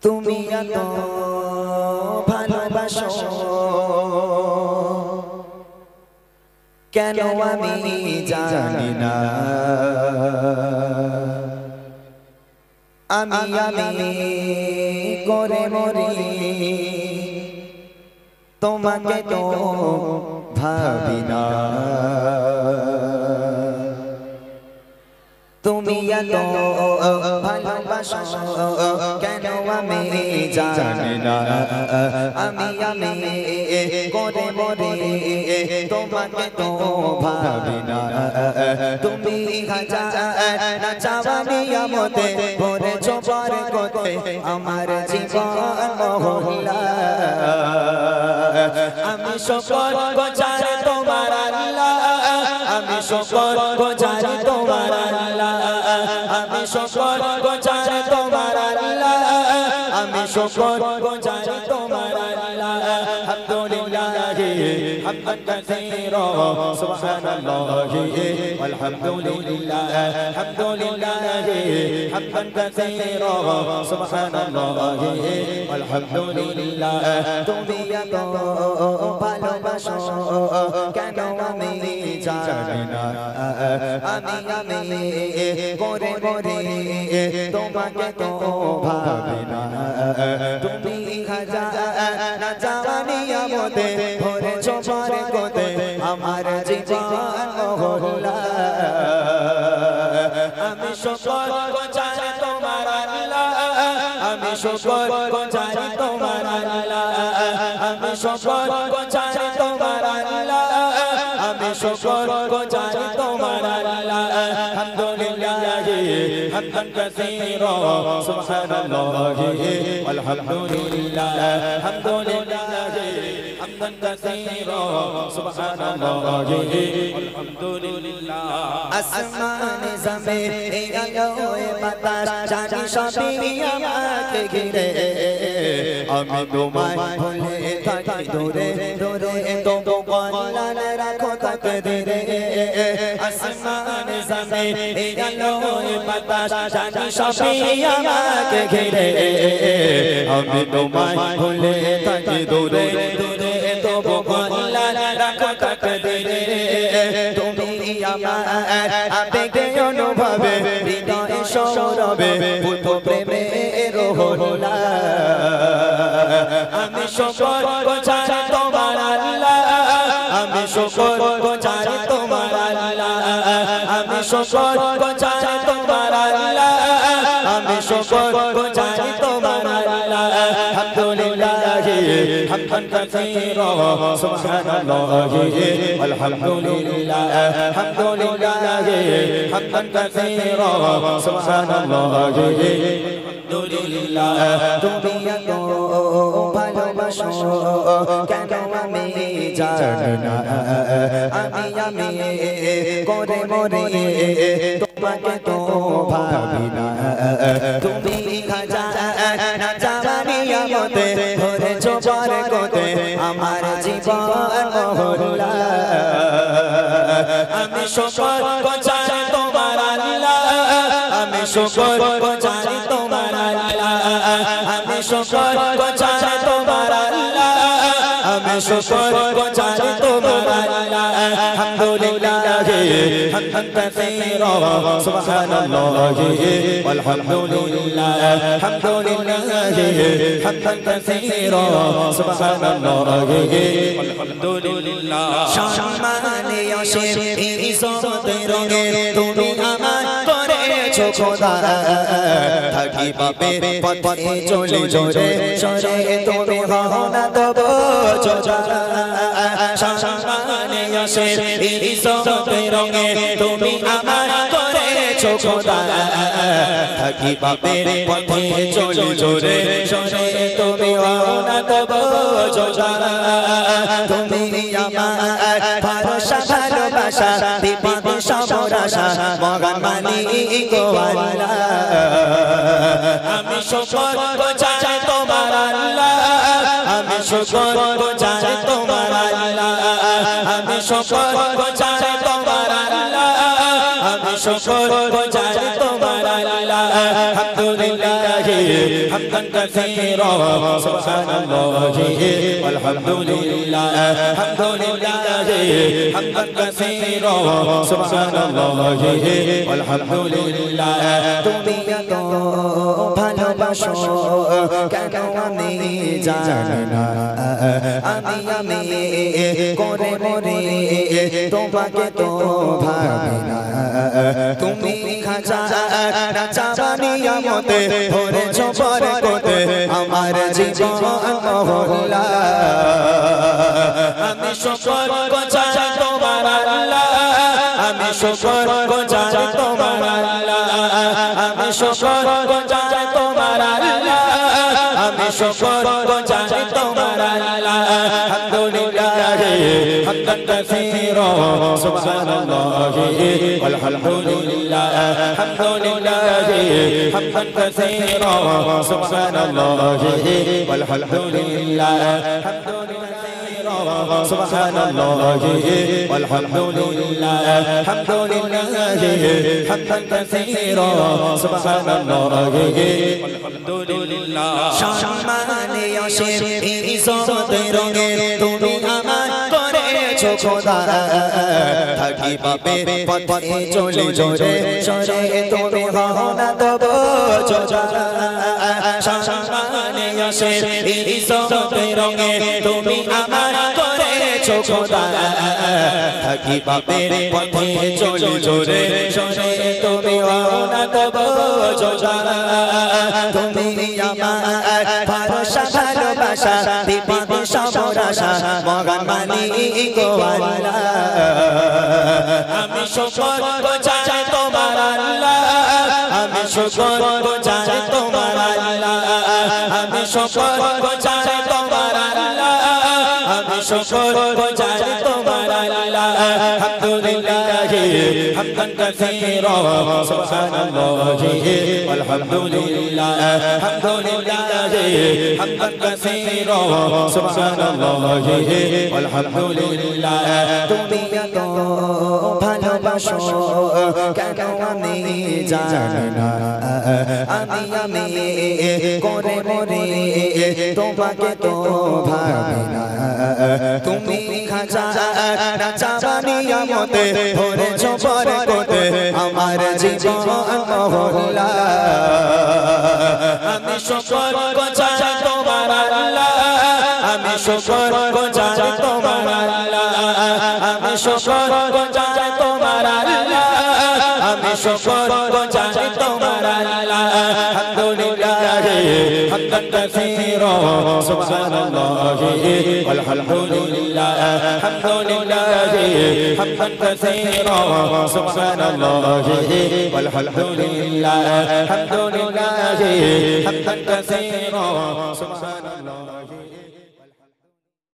তুমি এত ভালোবাসো কেন আমি জানি না। আমি করে মরি তোমাকে তো ভাবি না। তুমি এত ভালোবাসো কেন আমি জানি না। আমি করে মরি তোমাকে তো ভাবি না। তুমি হাজার না চাওয়ানি আমতে ভরেছো বরকতে আমার জীবন মহল্লা। আমি শুকর গুজার তোমার আল্লাহ, আমি শুকর গুজার তোমার আল্লাহ, আমি শুকর গুজার তোমার আল্লাহ, আমি শুকর গুজার তোমার আল্লাহ। আলহামদুলিল্লাহ হামদান কাসীরা সুবহানাল্লাহ আলহামদুলিল্লাহ আলহামদুলিল্লাহ হামদান কাসীরা সুবহানাল্লাহ আলহামদুলিল্লাহ। তুমি এত ভালোবাসো কেন আমি জানি না। আমি করে মরি তোমাকে তো ভাবি না। তুমি হাজার না জানি আমতে ভরেছো বরকতে আমার জীবন মহল্লা। আমি শুকর গুজার তোমার আল্লাহ, আমি শুকর গুজার তোমার আল্লাহ, আমি শুকর গুজার তোমার আল্লাহ, আমি শুকর গুজার তোমার আল্লাহ। আলহামদুলিল্লাহ হামদান কাসীরা সুবহানাল্লাহ আলহামদুলিল্লাহ আলহামদুলিল্লাহ হামদান কাসীরা সুবহানাল্লাহ আলহামদুলিল্লাহ। আসমান জমিন এই আলোয় বাতাস জানি সবই আমাকে ঘিরে। আমি তোমায় ভুলে থাকি দূরে দূরে তো বলান রাখো তাকদীরে। আসমান জমিন এই আলোয় বাতাস জানি সবই আমাকে ঘিরে। আমি তোমায় ভুলে থাকি দূরে দূরে তো বলান রাখো তাকদীরে। তুমি আমার আবেগে অনুভবে হৃদয়ে সৌরভে পুত প্রেমের হলা। আমি শুকর গুজার তোমার আল্লাহ, আমি শুকর গুজার তোমার আল্লাহ, আমি শুকর গুজার তোমার আল্লাহ, আমি শুকর গুজার তোমার আল্লাহ। আলহামদুলিল্লাহ হামদান কাসীরা সুবহানাল্লাহ আলহামদুলিল্লাহ আলহামদুলিল্লাহ হামদান কাসীরা সুবহানাল্লাহ আলহামদুলিল্লাহ। তুমি এত ভালোবাসো কেন আমি জানি না। আমি করে মরি তোমাকে তো ভাবি না। তুমি হাজার না জানি আমতে ভরেছো বরকতে আমার জীবন মহল্লা। আমি শুকর গুজার তোমার আল্লাহ, আমি শুকর গুজার তোমার আল্লাহ, আমি শুকর গুজার তোমার আল্লাহ, আমি শুকর গুজার তোমার আল্লাহ। আলহামদুলিল্লাহ হামদান কাসীরা সুবহানাল্লাহ আলহামদুলিল্লাহ আলহামদুলিল্লাহ হামদান কাসীরা সুবহানাল্লাহ আলহামদুলিল্লাহ। সম্মানে অসীম ইজ্জতের রঙে তুমি আমার করেছো খোদা। থাকি পাপের পথে চলে জোরে সরে তুমি হও না তবু যোজা। সম্মানে অসীম ইজ্জতের রঙে তুমি আমার করেছো খোদা। থাকি পাপের পথে চলে জোরে সরে তুমি হও না তবু যোজা। তুমি আমার ভরসা ভালোবাসা দিবি সমরাসা মগান মালিক আল্লাহ। আমি শুকর গুজার তোমার আল্লাহ, আমি শুকর গুজার তোমার আল্লাহ, আমি শুকর গুজার তোমার আল্লাহ, আমি শুকর গুজার তোমার আল্লাহ আলহামদুলিল্লাহ হামদান কাসীরা সুবহানাল্লাহি আলহামদুলিল্লাহ হামদান কাসীরা সুবহানাল্লাহি আলহামদুলিল্লাহ তুমি এত ভালোবাসো কেন আমি জানি না আমি করে মরে তোমাকে তো ভাবি না তুমি খাজা চাবানিয়া মতে ধরেছো পরে কোতে আমার জীবন মহল্লা আমি শুকর গুজার তোমার আল্লাহ আমি শুকর গুজার তোমার আল্লাহ আমি শুকর গুজার তোমার আল্লাহ আমি শুকর গুজার তোমার আল্লাহ আলহামদুলিল্লাহ হামদান কাসীরা সুবহানাল্লাহি আলহামদুলিল্লাহ হামদান কাসীরা সুবহানাল্লাহি আলহামদুলিল্লাহ সুবহানাল্লাহি আলহামদুলিল্লাহ হামদান কাসীরা সুবহানাল্লাহি আলহামদুলিল্লাহ সম্মানে অসীম ইজ্জতে রঙে তুমি আমার করেছো খোদা থাকি পাপের পথে চলে জোরে সরে তুমি হও না তবু জোজা সম্মানে অসীম ইজ্জতে রঙে তুমি আমার করেছো খোদা থাকি পাপের পথে চলে জোরে সরে তুমি হও না তবু জোজা তুমি আমার ভরসা ভালোবাসা বিপদে সমরাসা মগান মালিক গো আল্লাহ আমি শুকর গুজার তোমার আল্লাহ আমি শুকর গুজার তোমার আল্লাহ আমি শুকর গুজার তোমার আল্লাহ আমি শুকর গুজার তোমার আল্লাহ আলহামদুলিল্লাহ হামদান কাসীরা সুবহানাল্লাহি আলহামদুলিল্লাহ হামদান কাসীরা সুবহানাল্লাহি আলহামদুলিল্লাহ তুমি এত ভালোবাসো কেন আমি জানি না আমি করে মরে তোমাকে তো ভাবি না তুমি খাজা চাবানিয়া মতে ধরেছো পরে কোতে আমার জীবন মহল্লা আমি শুকর গুজার তোমার আল্লাহ আমি শুকর গুজার তোমার আল্লাহ আমি শুকর গুজার তোমার আল্লাহ আমি শুকর গুজার তোমার আল্লাহ আলহামদুলিল্লাহ হামদান কাসীরা সুবহানাল্লাহি আলহামদুলিল্লাহ হামদান কাসীরা সুবহানাল্লাহি আলহামদুলিল্লাহ হামদান কাসীরা সুবহানাল্লাহ